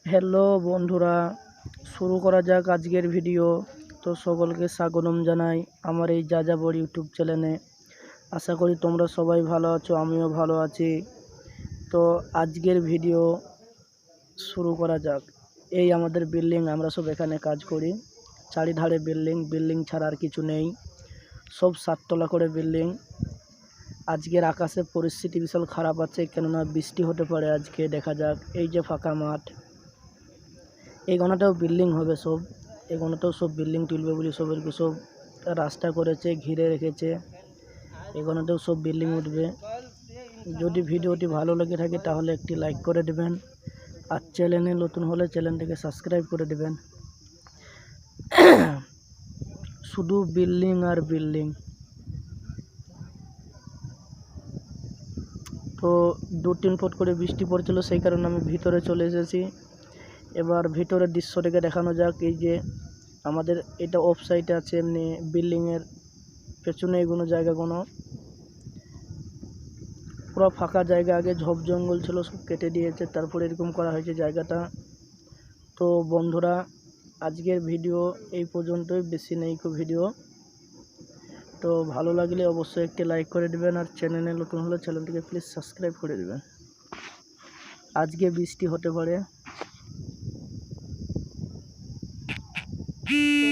Hello বন্ধুরা, শুরু করা যাক আজকের ভিডিও। তো সকলকে স্বাগতম জানাই আমার এই যাযাবর ইউটিউব চ্যানেলে। আশা করি তোমরা সবাই ভালো আছো, আমিও ভালো আছি। তো আজকের ভিডিও শুরু করা যাক। এই আমাদের বিল্ডিং, আমরা সব এখানে কাজ করি। চারিধারে বিল্ডিং ছাড়া আর কিছু নেই, সব 7 তলা করে বিল্ডিং। আজকের আকাশের পরিস্থিতি বিশাল খারাপ আছে, কেননা বৃষ্টি হতে পারে আজকে। দেখা যাক। এই যে ফাঁকা মাঠ, এই গণাটাও বিল্ডিং হবে সব, এই গণাটাও সব বিল্ডিং তুলবে বলে সব রাস্তা করেছে, ঘিরে রেখেছে। এই গণাটাও সব বিল্ডিং উঠবে। যদি ভিডিওটি ভালো লেগে থাকে তাহলে একটি লাইক করে দেবেন, আর চ্যানেলে নতুন হলে চ্যানেলটিকে সাবস্ক্রাইব করে দেবেন। শুধু বিল্ডিং আর বিল্ডিং। তো 2-3 ফুট করে বৃষ্টি পড়ছিল, সেই কারণে আমি ভিতরে চলে এসেছি। এবার ভিতরের দৃশ্যটিকে দেখানো যাক। এই যে আমাদের এটা অফ সাইডে আছে, এমনি বিল্ডিংয়ের পেছনে এগুলো জায়গাগুলো পুরো ফাঁকা জায়গা। আগে ঝোপ জঙ্গল ছিল, সব কেটে দিয়েছে, তারপরে এরকম করা হয়েছে জায়গাটা। তো বন্ধুরা, আজকের ভিডিও এই পর্যন্তই, বেশি নেই ভিডিও। তো ভালো লাগলে অবশ্যই একটি লাইক করে দেবেন, আর চ্যানেলে নতুন হলে চ্যানেলটিকে প্লিজ সাবস্ক্রাইব করে দেবেন। আজকে বৃষ্টি হতে পারে।